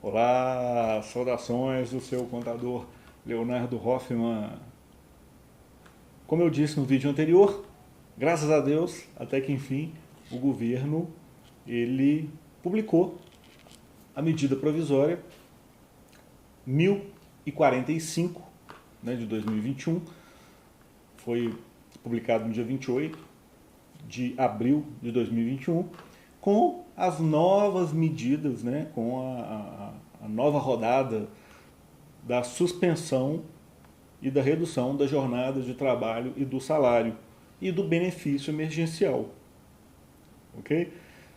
Olá, saudações do seu contador Leonardo Hoffman. Como eu disse no vídeo anterior, graças a Deus, até que enfim, o governo ele publicou a medida provisória 1045, né, de 2021. Foi publicado no dia 28 de abril de 2021, com as novas medidas, né, com a nova rodada da suspensão e da redução da jornada de trabalho e do salário e do benefício emergencial. Ok?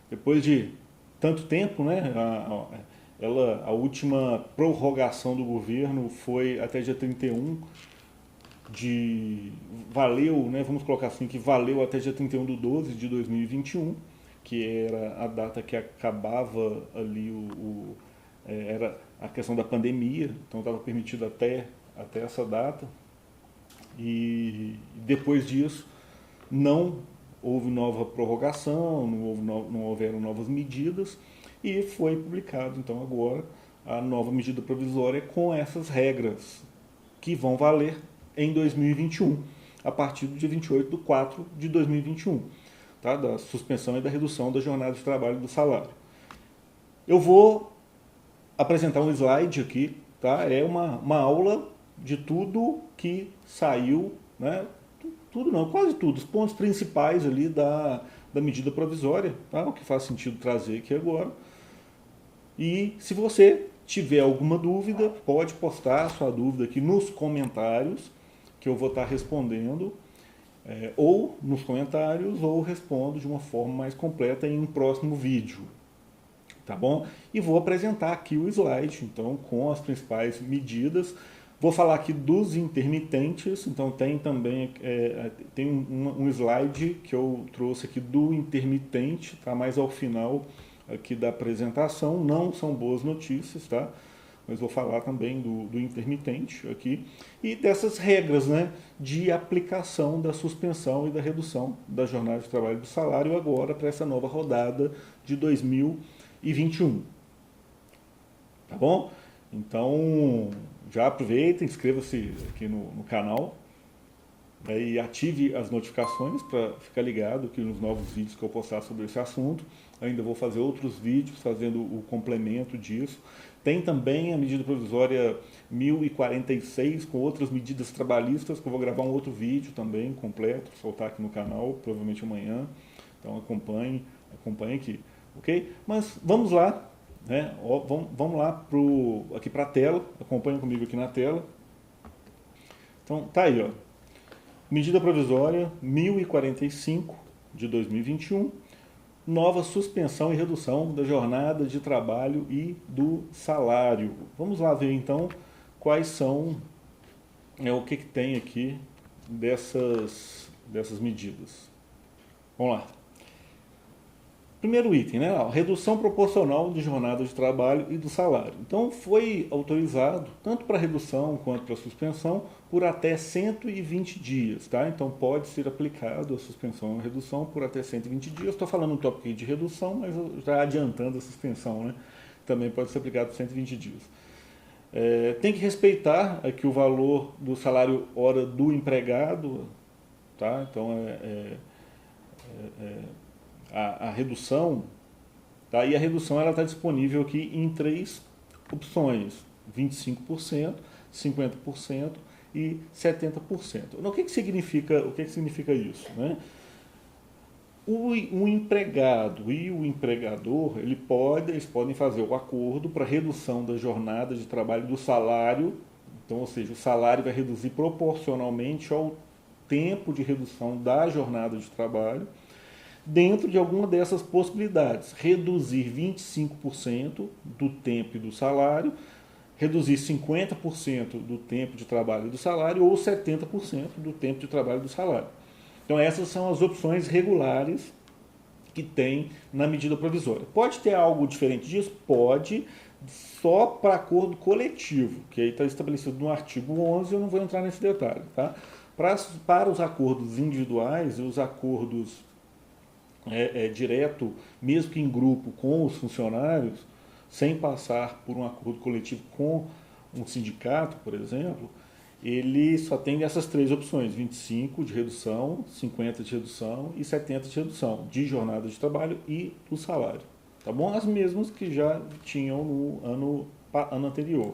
Depois de tanto tempo, né, a última prorrogação do governo foi até dia 31 valeu, né, vamos colocar assim, que valeu até dia 31 de 12 de 2021, que era a data que acabava ali era a questão da pandemia, então estava permitido até essa data. E depois disso não houve nova prorrogação, não houveram novas medidas e foi publicado então agora a nova medida provisória com essas regras que vão valer em 2021, a partir do dia 28 de 4 de 2021, tá? Da suspensão e da redução da jornada de trabalho e do salário. Eu vou apresentar um slide aqui, tá? É uma aula de tudo que saiu, né? Tudo não, quase tudo, os pontos principais ali da medida provisória, tá? O que faz sentido trazer aqui agora. E se você tiver alguma dúvida, pode postar a sua dúvida aqui nos comentários, que eu vou estar respondendo, ou nos comentários, ou respondo de uma forma mais completa em um próximo vídeo. Tá bom? E vou apresentar aqui o slide, então, com as principais medidas. Vou falar aqui dos intermitentes, então tem também tem um slide que eu trouxe aqui do intermitente, tá? Mais ao final aqui da apresentação, não são boas notícias, tá? Mas vou falar também do intermitente aqui e dessas regras, né, de aplicação da suspensão e da redução da jornada de trabalho e do salário agora para essa nova rodada de 2021. Tá bom? Então, já aproveita, inscreva-se aqui no canal, né, e ative as notificações para ficar ligado aqui nos novos vídeos que eu postar sobre esse assunto. Ainda vou fazer outros vídeos fazendo o complemento disso. Tem também a medida provisória 1046 com outras medidas trabalhistas, que eu vou gravar um outro vídeo também completo, soltar aqui no canal, provavelmente amanhã. Então acompanhe aqui, ok? Mas vamos lá, né? Vamos lá aqui para a tela, acompanhe comigo aqui na tela. Então tá aí, ó. Medida provisória 1045 de 2021, nova suspensão e redução da jornada de trabalho e do salário. Vamos lá ver então quais são, o que tem aqui dessas medidas. Vamos lá. Primeiro item, né? Redução proporcional de jornada de trabalho e do salário. Então foi autorizado, tanto para redução quanto para suspensão, por até 120 dias, tá? Então pode ser aplicado a suspensão e a redução por até 120 dias. Estou falando um tópico de redução, mas já adiantando a suspensão, né? Também pode ser aplicado por 120 dias. Tem que respeitar aqui o valor do salário hora do empregado, tá? Então a redução, tá? E a redução ela está disponível aqui em três opções: 25%, 50% e 70%. O que significa isso, né? O empregado e o empregador eles podem fazer o acordo para redução da jornada de trabalho do salário. Então, ou seja, o salário vai reduzir proporcionalmente ao tempo de redução da jornada de trabalho, dentro de alguma dessas possibilidades: reduzir 25% do tempo e do salário, reduzir 50% do tempo de trabalho e do salário, ou 70% do tempo de trabalho e do salário. Então essas são as opções regulares que tem na medida provisória. Pode ter algo diferente disso? Pode, só para acordo coletivo, que aí está estabelecido no artigo 11, eu não vou entrar nesse detalhe, tá? Para os acordos individuais e os acordos direto, mesmo que em grupo com os funcionários, sem passar por um acordo coletivo com um sindicato, por exemplo, ele só tem essas três opções: 25 de redução, 50 de redução e 70 de redução de jornada de trabalho e do salário. Tá bom? As mesmas que já tinham no ano anterior.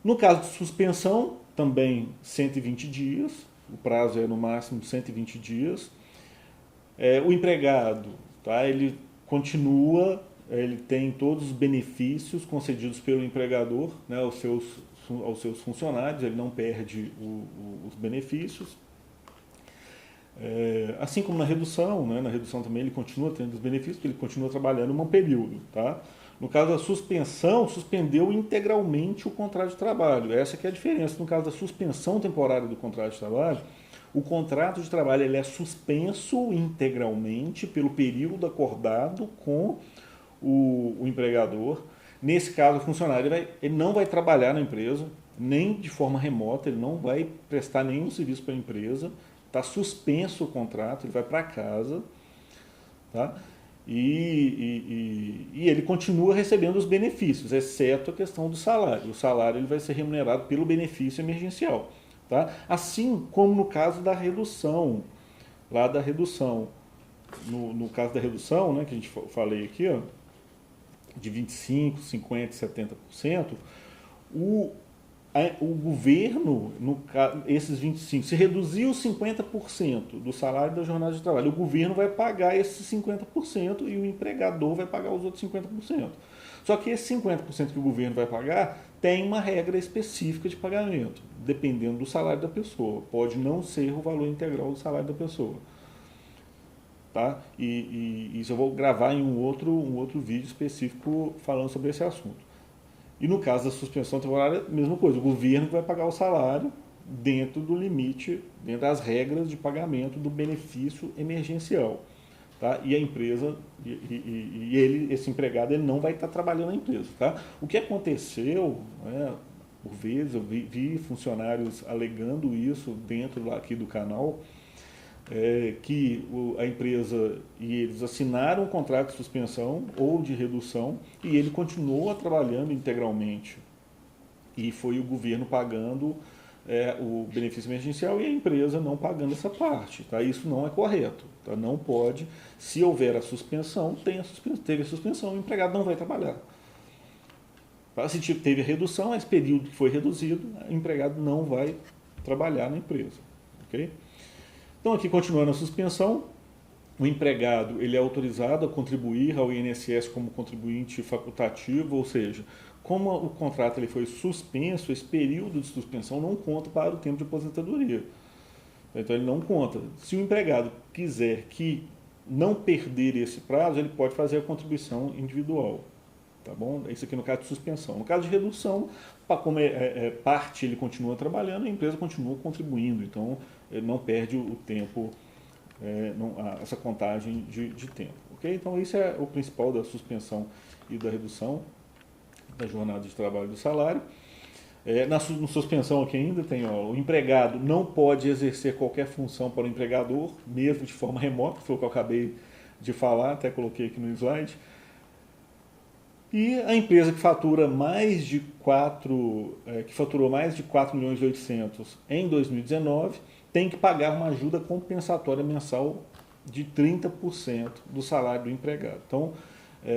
No caso de suspensão, também 120 dias, o prazo é no máximo 120 dias. O empregado, tá, ele continua, ele tem todos os benefícios concedidos pelo empregador, né, aos seus funcionários, ele não perde os benefícios. Assim como na redução, né, na redução também ele continua tendo os benefícios, porque ele continua trabalhando um período. Tá? No caso da suspensão, suspendeu integralmente o contrato de trabalho. Essa que é a diferença. No caso da suspensão temporária do contrato de trabalho, o contrato de trabalho ele é suspenso integralmente pelo período acordado com o empregador. Nesse caso, o funcionário ele não vai trabalhar na empresa, nem de forma remota, ele não vai prestar nenhum serviço para a empresa, está suspenso o contrato, ele vai para casa, tá? E ele continua recebendo os benefícios, exceto a questão do salário. O salário ele vai ser remunerado pelo benefício emergencial. Tá? Assim como no caso da redução, lá da redução. No caso da redução, né, que a gente falei aqui, ó, de 25%, 50% e 70%, o governo, esses 25%, se reduzir os 50% do salário da jornada de trabalho, o governo vai pagar esses 50% e o empregador vai pagar os outros 50%. Só que esse 50% que o governo vai pagar tem uma regra específica de pagamento, dependendo do salário da pessoa. Pode não ser o valor integral do salário da pessoa. Tá? E isso eu vou gravar em um outro vídeo específico falando sobre esse assunto. E no caso da suspensão temporária, mesma coisa, o governo vai pagar o salário dentro do limite, dentro das regras de pagamento do benefício emergencial. Tá? E a empresa, esse empregado, ele não vai estar trabalhando na empresa. Tá? O que aconteceu, né, por vezes, eu vi funcionários alegando isso dentro aqui do canal, que a empresa e eles assinaram um contrato de suspensão ou de redução e ele continuou trabalhando integralmente. E foi o governo pagando o benefício emergencial e a empresa não pagando essa parte. Tá? Isso não é correto. Tá? Não pode. Se houver a suspensão, teve a suspensão, o empregado não vai trabalhar. Tá? Se teve a redução, esse período que foi reduzido, o empregado não vai trabalhar na empresa. Ok? Então, aqui continuando a suspensão, o empregado ele é autorizado a contribuir ao INSS como contribuinte facultativo, ou seja, como o contrato ele foi suspenso, esse período de suspensão não conta para o tempo de aposentadoria. Então, ele não conta. Se o empregado quiser que não perder esse prazo, ele pode fazer a contribuição individual. Tá bom? Isso aqui no caso de suspensão. No caso de redução, como parte ele continua trabalhando, a empresa continua contribuindo. Então, ele não perde o tempo, essa contagem de tempo. Okay? Então, isso é o principal da suspensão e da redução da jornada de trabalho e do salário. Na suspensão aqui ainda tem, o empregado não pode exercer qualquer função para o empregador, mesmo de forma remota, que foi o que eu acabei de falar, até coloquei aqui no slide. E a empresa que faturou mais de 4 milhões e 800 em 2019 tem que pagar uma ajuda compensatória mensal de 30% do salário do empregado. Então,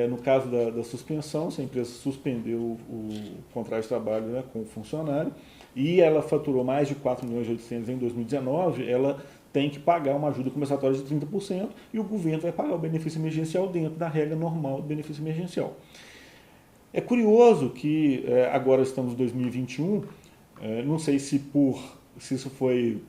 no caso da suspensão, se a empresa suspendeu o contrato de trabalho, né, com o funcionário e ela faturou mais de 4 milhões e 800 em 2019, ela tem que pagar uma ajuda compensatória de 30% e o governo vai pagar o benefício emergencial dentro da regra normal do benefício emergencial. É curioso que agora estamos em 2021, não sei se isso foi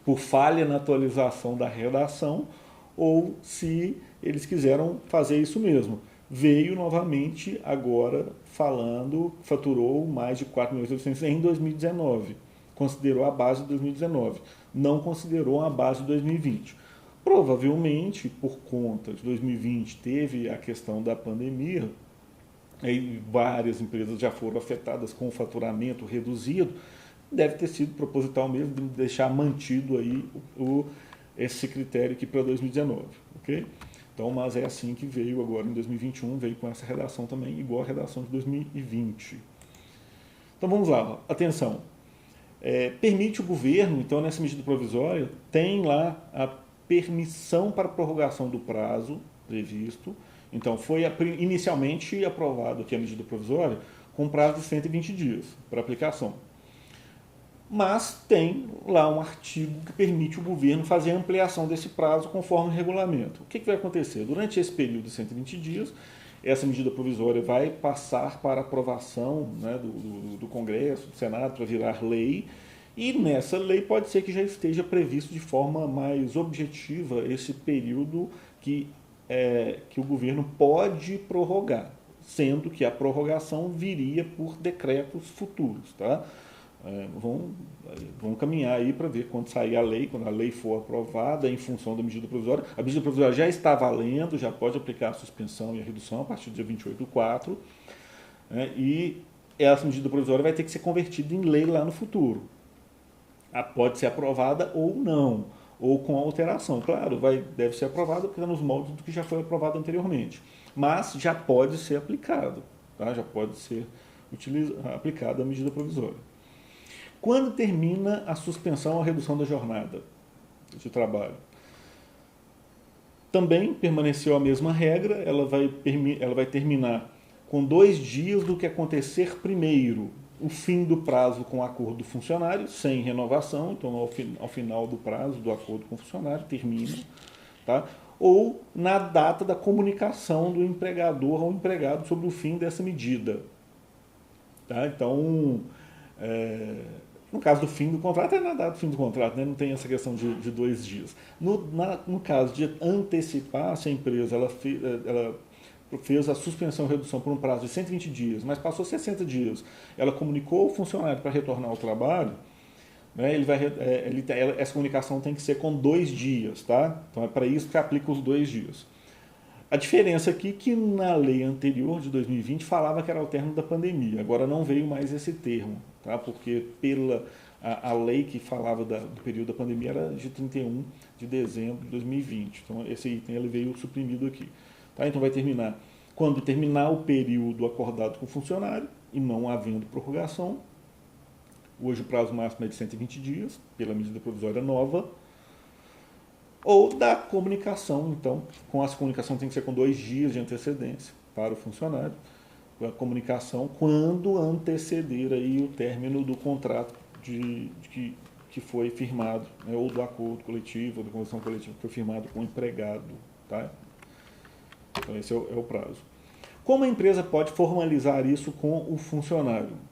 por falha na atualização da redação ou se eles quiseram fazer isso mesmo. Veio novamente agora falando, faturou mais de 4 milhões e 800 em 2019, considerou a base de 2019, não considerou a base de 2020. Provavelmente, por conta de 2020, teve a questão da pandemia, e várias empresas já foram afetadas com o faturamento reduzido, deve ter sido proposital mesmo de deixar mantido aí esse critério aqui para 2019. Okay? Então, mas é assim que veio agora em 2021, veio com essa redação também, igual a redação de 2020. Então vamos lá, atenção. Permite o governo, então nessa medida provisória, tem lá a permissão para prorrogação do prazo previsto. Então foi inicialmente aprovado aqui a medida provisória com prazo de 120 dias para aplicação. Mas tem lá um artigo que permite o governo fazer a ampliação desse prazo conforme o regulamento. O que vai acontecer? Durante esse período de 120 dias, essa medida provisória vai passar para aprovação, né, do Congresso, do Senado, para virar lei, e nessa lei pode ser que já esteja previsto de forma mais objetiva esse período que o governo pode prorrogar, sendo que a prorrogação viria por decretos futuros, tá? Vão caminhar aí para ver quando sair a lei, quando a lei for aprovada em função da medida provisória. A medida provisória já está valendo, já pode aplicar a suspensão e a redução a partir do dia 28/4, né, e essa medida provisória vai ter que ser convertida em lei lá no futuro. Pode ser aprovada ou não, ou com alteração. Claro, deve ser aprovada porque está nos moldes do que já foi aprovado anteriormente, mas já pode ser aplicado, tá? Já pode ser aplicada a medida provisória. Quando termina a suspensão ou a redução da jornada de trabalho? Também permaneceu a mesma regra, ela vai terminar com 2 dias do que acontecer primeiro, o fim do prazo com acordo do funcionário, sem renovação, então ao final do prazo do acordo com o funcionário, termina, tá? Ou na data da comunicação do empregador ao empregado sobre o fim dessa medida. Tá? Então, no caso do fim do contrato, é na data do fim do contrato, né? Não tem essa questão de 2 dias. No caso de antecipar, se a empresa ela fez a suspensão e redução por um prazo de 120 dias, mas passou 60 dias, ela comunicou o funcionário para retornar ao trabalho, né? Essa comunicação tem que ser com 2 dias, tá? Então é para isso que aplica os 2 dias. A diferença aqui é que na lei anterior de 2020 falava que era ao término da pandemia, agora não veio mais esse termo, tá? Porque a lei que falava do período da pandemia era de 31 de dezembro de 2020, então esse item ele veio suprimido aqui. Tá? Então vai terminar quando terminar o período acordado com o funcionário e não havendo prorrogação. Hoje o prazo máximo é de 120 dias, pela medida provisória nova. Ou da comunicação, então, com essa comunicação tem que ser com 2 dias de antecedência para o funcionário. A comunicação quando anteceder aí o término do contrato que foi firmado, né, ou do acordo coletivo, ou da convenção coletiva que foi firmado com o empregado. Tá? Então esse é o prazo. Como a empresa pode formalizar isso com o funcionário?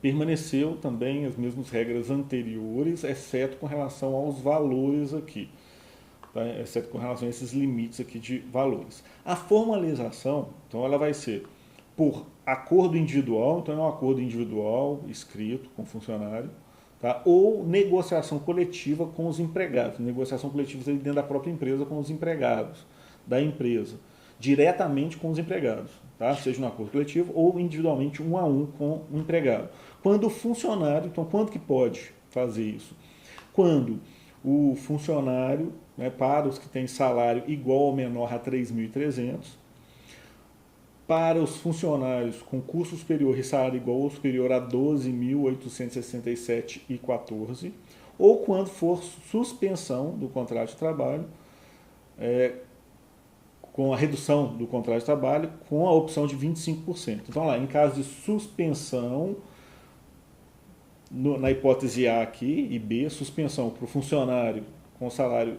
Permaneceu também as mesmas regras anteriores, exceto com relação aos valores aqui, tá? Exceto com relação a esses limites aqui de valores. A formalização, então, ela vai ser por acordo individual, então é um acordo individual escrito com o funcionário, tá? Ou negociação coletiva com os empregados. Negociação coletiva dentro da própria empresa com os empregados da empresa, diretamente com os empregados, tá? Seja no acordo coletivo ou individualmente 1 a 1 com o empregado. Quando o funcionário, então quando que pode fazer isso? Quando o funcionário, né, para os que têm salário igual ou menor a 3.300, para os funcionários com curso superior e salário igual ou superior a 12.867,14, ou quando for suspensão do contrato de trabalho, com a redução do contrato de trabalho, com a opção de 25%. Então, lá, em caso de suspensão, na hipótese A aqui e B, suspensão para o funcionário com salário,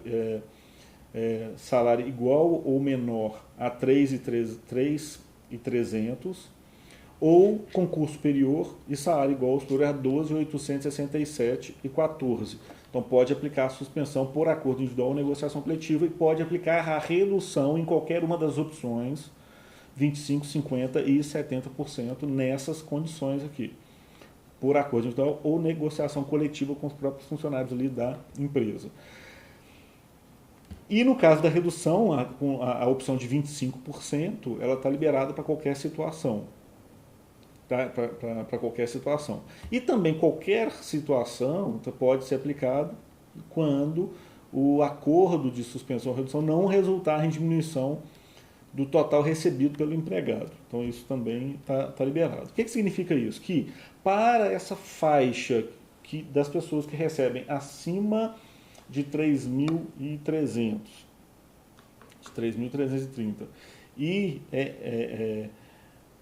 salário igual ou menor a 3.300, ou concurso superior e salário igual ou superior a 12.867,14. Então pode aplicar a suspensão por acordo individual ou negociação coletiva e pode aplicar a redução em qualquer uma das opções, 25%, 50% e 70% nessas condições aqui, por acordo individual ou negociação coletiva com os próprios funcionários ali da empresa. E no caso da redução, com a opção de 25%, ela está liberada para qualquer situação. Tá? Para qualquer situação. E também qualquer situação pode ser aplicado quando o acordo de suspensão ou redução não resultar em diminuição do total recebido pelo empregado. Então isso também está liberado. O que significa isso? Que para essa faixa das pessoas que recebem acima de 3.300, de 3.330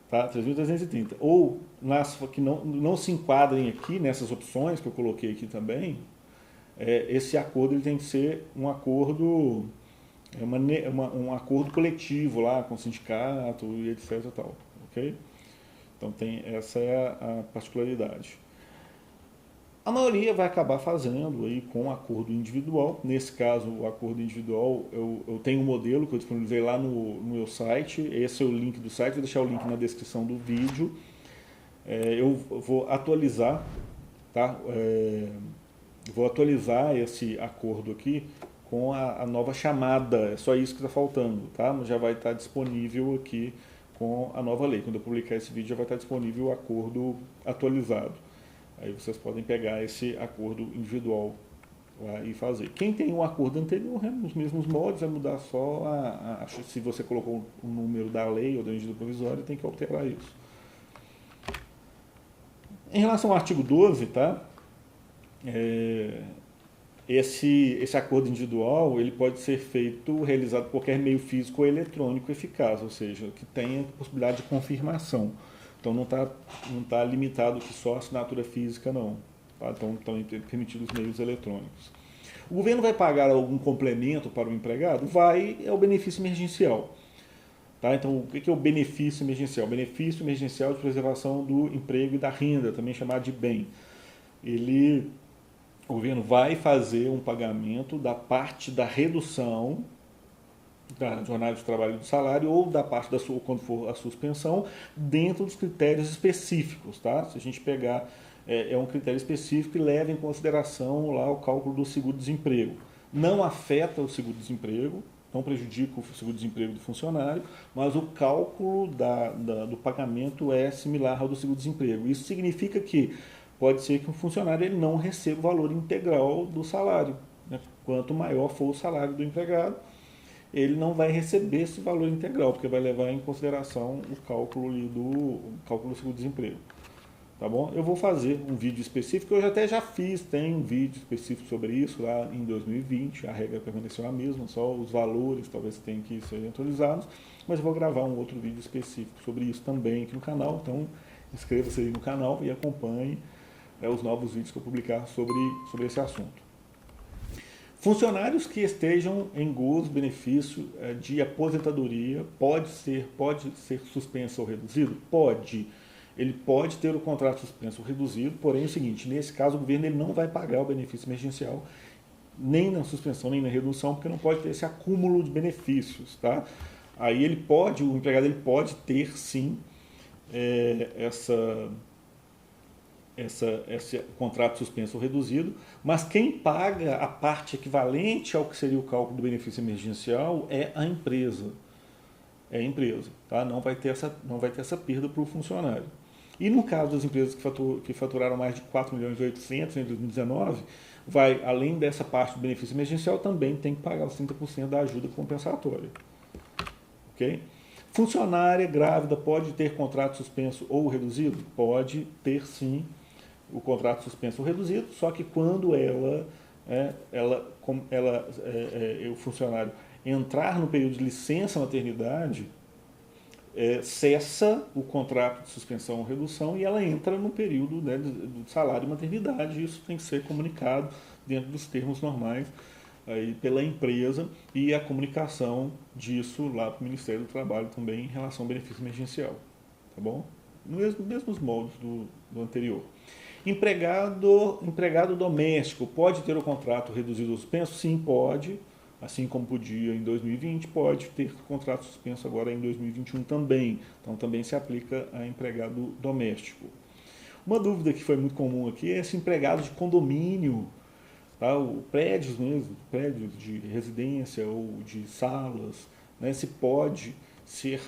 tá, 3.330, ou que não se enquadrem aqui nessas opções que eu coloquei aqui também, esse acordo ele tem que ser um acordo um acordo coletivo lá com o sindicato e etc e tal, ok? Então essa é a particularidade. A maioria vai acabar fazendo aí com acordo individual. Nesse caso, o acordo individual, eu tenho um modelo que eu disponibilizei lá no meu site. Esse é o link do site, vou deixar o link na descrição do vídeo. Eu vou atualizar, tá? Vou atualizar esse acordo aqui com a nova chamada. É só isso que está faltando, tá? Mas já vai estar disponível aqui com a nova lei. Quando eu publicar esse vídeo, já vai estar disponível o acordo atualizado. Aí vocês podem pegar esse acordo individual lá e fazer. Quem tem um acordo anterior, nos mesmos moldes, vai mudar só se você colocou o número da lei ou da medida provisória, tem que alterar isso. Em relação ao artigo 12, tá? Esse acordo individual ele pode ser realizado por qualquer meio físico ou eletrônico eficaz, ou seja, que tenha possibilidade de confirmação. Então não tá limitado que só a assinatura física não. Tá? Então estão permitidos os meios eletrônicos. O governo vai pagar algum complemento para o empregado? É o benefício emergencial. Tá? Então o que é o benefício emergencial? O benefício emergencial de preservação do emprego e da renda, também chamado de bem. O governo vai fazer um pagamento da parte da redução da jornada de trabalho do salário ou da parte quando for a suspensão, dentro dos critérios específicos, tá? Se a gente pegar, um critério específico e leva em consideração lá o cálculo do seguro-desemprego. Não afeta o seguro-desemprego, não prejudica o seguro-desemprego do funcionário, mas o cálculo do pagamento é similar ao do seguro-desemprego. Isso significa que pode ser que um funcionário ele não receba o valor integral do salário, né? Quanto maior for o salário do empregado, ele não vai receber esse valor integral, porque vai levar em consideração o cálculo do seguro-desemprego. Tá bom? Eu vou fazer um vídeo específico, eu até já fiz, tem um vídeo específico sobre isso lá em 2020, a regra permaneceu a mesma, só os valores talvez tenham que ser atualizados, mas eu vou gravar um outro vídeo específico sobre isso também aqui no canal, então inscreva-se aí no canal e acompanhe os novos vídeos que eu publicar sobre esse assunto. Funcionários que estejam em gozo, benefício de aposentadoria, pode ser suspenso ou reduzido? Pode. Ele pode ter o contrato suspenso ou reduzido, porém é o seguinte, nesse caso o governo ele não vai pagar o benefício emergencial, nem na suspensão, nem na redução, porque não pode ter esse acúmulo de benefícios, tá? Aí o empregado ele pode ter sim esse contrato suspenso ou reduzido, mas quem paga a parte equivalente ao que seria o cálculo do benefício emergencial é a empresa. Tá? Não vai ter essa perda para o funcionário. E no caso das empresas que faturaram mais de 4.800.000 em 2019, além dessa parte do benefício emergencial, também tem que pagar os 30% da ajuda compensatória. Ok? Funcionária grávida pode ter contrato suspenso ou reduzido? Pode ter sim o contrato suspenso ou reduzido, só que quando o funcionário entrar no período de licença maternidade, cessa o contrato de suspensão ou redução e ela entra no período do salário de maternidade. Isso tem que ser comunicado dentro dos termos normais aí pela empresa e a comunicação disso lá para o Ministério do Trabalho também em relação ao benefício emergencial. Tá bom? Nos mesmos moldes do anterior. Empregado doméstico pode ter o contrato reduzido ou suspenso? Sim, pode. Assim como podia em 2020, pode ter contrato suspenso agora em 2021 também. Então também se aplica a empregado doméstico. Uma dúvida que foi muito comum aqui é esse empregado de condomínio, tá? Prédios mesmo, prédios de residência ou de salas, né? Se pode ser,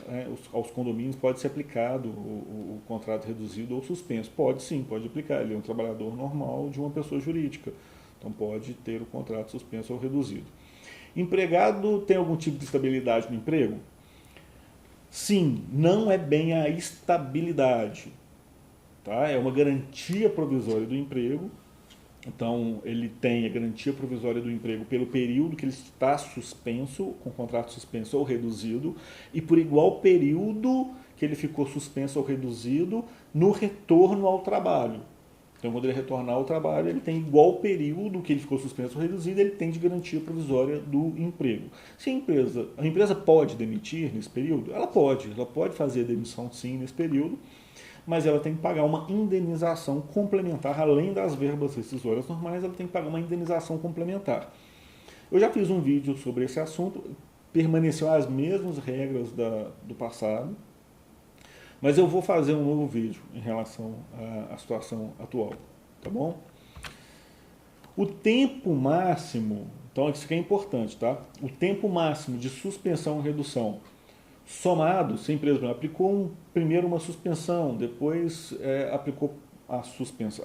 aos condomínios pode ser aplicado o contrato reduzido ou suspenso. Pode sim, pode aplicar. Ele é um trabalhador normal de uma pessoa jurídica. Então pode ter o contrato suspenso ou reduzido. Empregado tem algum tipo de estabilidade no emprego? Sim, não é bem a estabilidade, tá? É uma garantia provisória do emprego. Então, ele tem a garantia provisória do emprego pelo período que ele está suspenso, com contrato suspenso ou reduzido, e por igual período que ele ficou suspenso ou reduzido no retorno ao trabalho. Então, quando ele retornar ao trabalho, ele tem igual período que ele ficou suspenso ou reduzido, ele tem de garantia provisória do emprego. Se a empresa pode demitir nesse período, ela pode fazer demissão sim nesse período, mas ela tem que pagar uma indenização complementar, além das verbas rescisórias normais, ela tem que pagar uma indenização complementar. Eu já fiz um vídeo sobre esse assunto, permaneceu as mesmas regras do passado, mas eu vou fazer um novo vídeo em relação à situação atual, tá bom? O tempo máximo, então isso aqui é importante, tá? O tempo máximo de suspensão e redução somado, se a empresa aplicou primeiro uma suspensão, depois aplicou a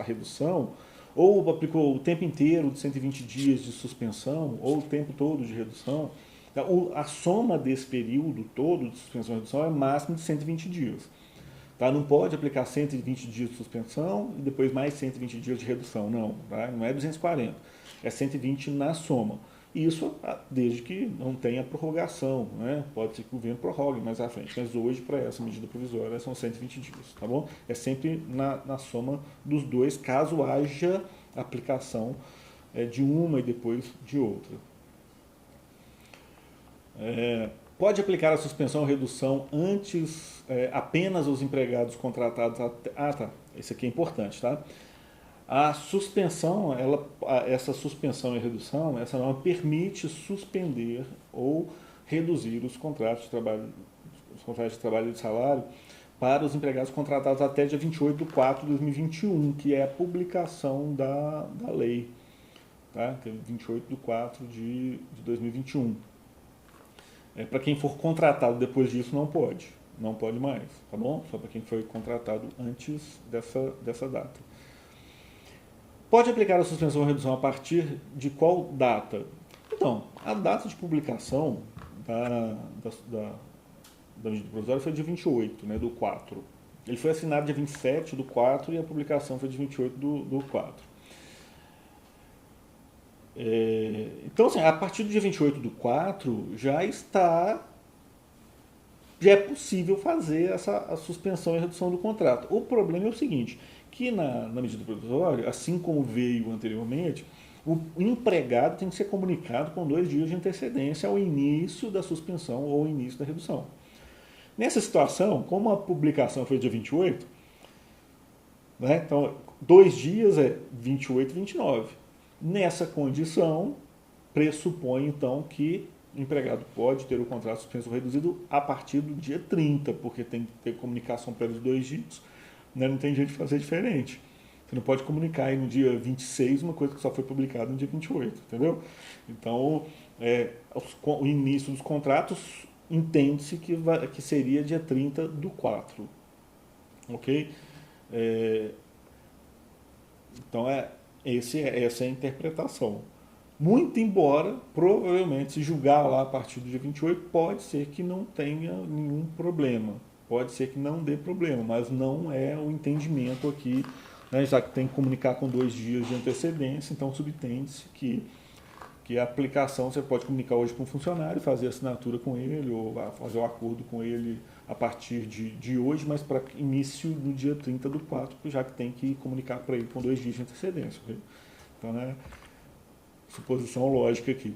redução, ou aplicou o tempo inteiro de 120 dias de suspensão, ou o tempo todo de redução, a soma desse período todo de suspensão e redução é máximo de 120 dias. Tá? Não pode aplicar 120 dias de suspensão e depois mais 120 dias de redução, não. Tá? Não é 240, é 120 na soma. Isso desde que não tenha prorrogação, né? Pode ser que o governo prorrogue mais à frente, mas hoje, para essa medida provisória, são 120 dias, tá bom? É sempre na soma dos dois, caso haja aplicação de uma e depois de outra. Pode aplicar a suspensão ou redução antes apenas aos empregados contratados até... Ah, tá, esse aqui é importante, tá? A suspensão, essa suspensão e redução, essa norma permite suspender ou reduzir os contratos de trabalho e de salário para os empregados contratados até dia 28 de 4 de 2021, que é a publicação da lei, tá? Que é 28 de 4 de 2021. Para quem for contratado depois disso, não pode mais, tá bom? Só para quem foi contratado antes dessa data. Pode aplicar a suspensão ou redução a partir de qual data? Então, a data de publicação da medida provisória foi dia 28, né, do 4. Ele foi assinado dia 27 do 4 e a publicação foi dia 28 do 4. Então, assim, a partir do dia 28 do 4 já é possível fazer a suspensão e redução do contrato. O problema é o seguinte, que na medida provisória, assim como veio anteriormente, o empregado tem que ser comunicado com 2 dias de antecedência ao início da suspensão ou ao início da redução. Nessa situação, como a publicação foi dia 28, né, então 2 dias é 28 e 29. Nessa condição, pressupõe então que o empregado pode ter o contrato suspenso ou reduzido a partir do dia 30, porque tem que ter comunicação prévia de 2 dias, né? Não tem jeito de fazer diferente. Você não pode comunicar aí no dia 26 uma coisa que só foi publicada no dia 28, entendeu? Então, o início dos contratos entende-se que seria dia 30 do 4, ok? Então, essa é a interpretação. Muito embora, provavelmente, se julgar lá a partir do dia 28, pode ser que não tenha nenhum problema. Pode ser que não dê problema, mas não é o entendimento aqui, né, já que tem que comunicar com 2 dias de antecedência, então subtende-se que a aplicação você pode comunicar hoje com o funcionário, fazer assinatura com ele, ou fazer o acordo com ele a partir de hoje, mas para início no dia 30 do 4, já que tem que comunicar para ele com 2 dias de antecedência. Okay? Então, suposição lógica aqui.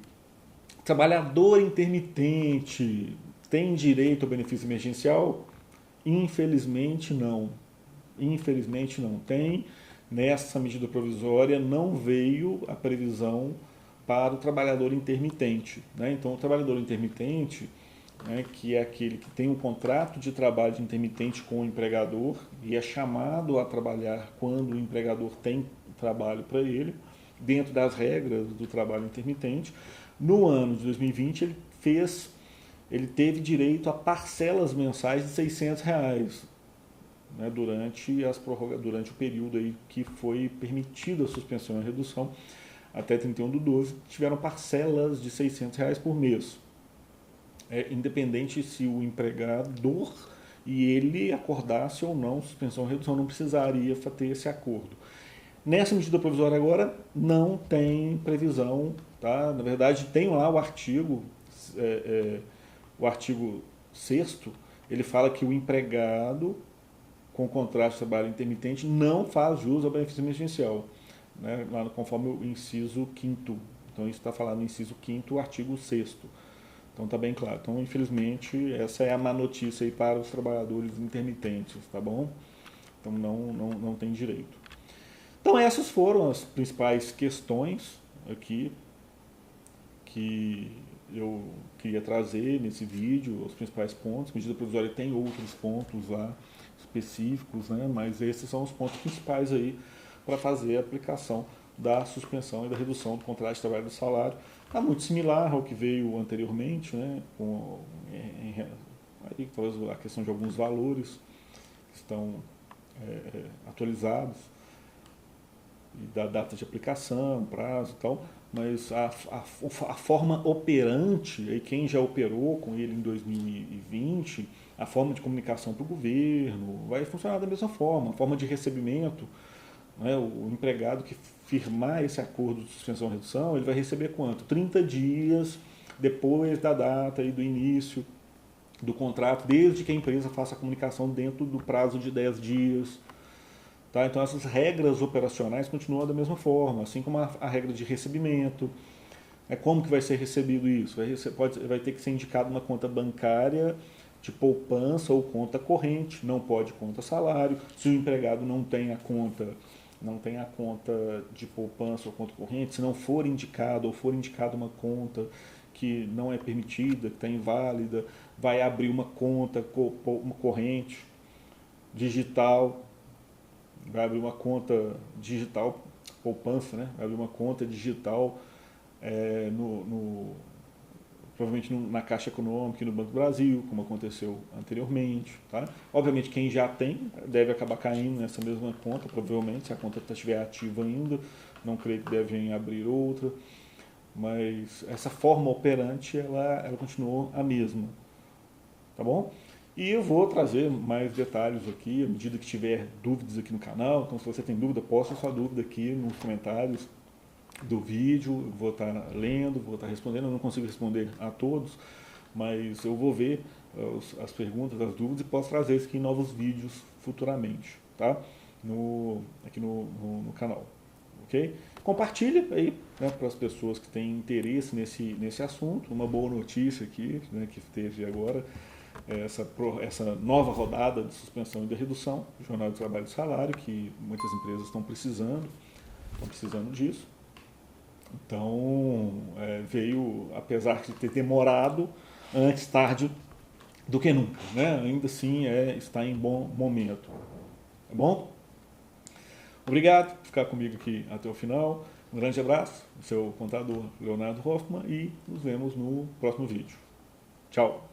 Trabalhador intermitente tem direito ao benefício emergencial? Infelizmente não. Infelizmente não tem. Nessa medida provisória não veio a previsão para o trabalhador intermitente, né? Então, o trabalhador intermitente, né, que é aquele que tem um contrato de trabalho intermitente com o empregador e é chamado a trabalhar quando o empregador tem trabalho para ele, dentro das regras do trabalho intermitente. No ano de 2020, ele teve direito a parcelas mensais de R$600, né, durante o período aí que foi permitida a suspensão e a redução. até 31/12, tiveram parcelas de R$ 600 por mês. Independente se o empregador e ele acordasse ou não suspensão ou redução, não precisaria ter esse acordo. Nessa medida provisória agora não tem previsão, tá? Na verdade tem lá o artigo 6º, ele fala que o empregado com contrato de trabalho intermitente não faz jus ao benefício emergencial, né? Lá conforme o inciso 5º. Então isso está falado no inciso 5º, artigo 6º. Então está bem claro. Então, infelizmente, essa é a má notícia aí para os trabalhadores intermitentes, tá bom? Então não tem direito. Então essas foram as principais questões aqui que eu queria trazer nesse vídeo, os principais pontos. A medida provisória tem outros pontos lá específicos, né? Mas esses são os pontos principais aí para fazer a aplicação da suspensão e da redução do contrato de trabalho do salário. Está muito similar ao que veio anteriormente, né? Aí, talvez a questão de alguns valores que estão atualizados, e da data de aplicação, prazo e tal, mas a forma operante, aí quem já operou com ele em 2020, a forma de comunicação para o governo vai funcionar da mesma forma, a forma de recebimento, né? O empregado que firmar esse acordo de suspensão e redução, ele vai receber quanto? 30 dias depois da data e do início do contrato, desde que a empresa faça a comunicação dentro do prazo de 10 dias. Tá? Então essas regras operacionais continuam da mesma forma, assim como a regra de recebimento. Como que vai ser recebido isso? Vai ter que ser indicado uma conta bancária de poupança ou conta corrente, não pode conta salário. Se o empregado não tem a conta de poupança ou conta corrente, se não for indicado ou for indicada uma conta que não é permitida, que está inválida, vai abrir uma conta, uma corrente digital, vai abrir uma conta digital, poupança, né? Vai abrir uma conta digital provavelmente na Caixa Econômica e no Banco do Brasil, como aconteceu anteriormente. Tá? Obviamente quem já tem deve acabar caindo nessa mesma conta, provavelmente, se a conta estiver ativa ainda, não creio que devem abrir outra, mas essa forma operante ela continuou a mesma. Tá bom? E eu vou trazer mais detalhes aqui, à medida que tiver dúvidas aqui no canal. Então, se você tem dúvida, posta sua dúvida aqui nos comentários do vídeo. Eu vou estar lendo, vou estar respondendo. Eu não consigo responder a todos, mas eu vou ver as perguntas, as dúvidas e posso trazer isso aqui em novos vídeos futuramente, tá? Aqui no canal, ok? Compartilha aí, né, para as pessoas que têm interesse nesse assunto. Uma boa notícia aqui, né, que teve agora, essa nova rodada de suspensão e de redução do jornal de trabalho e salário, que muitas empresas estão precisando disso. Então, veio, apesar de ter demorado, antes tarde do que nunca, né? Ainda assim está em bom momento. Tá bom? Obrigado por ficar comigo aqui até o final. Um grande abraço, seu contador Leonardo Hoffman, e nos vemos no próximo vídeo. Tchau!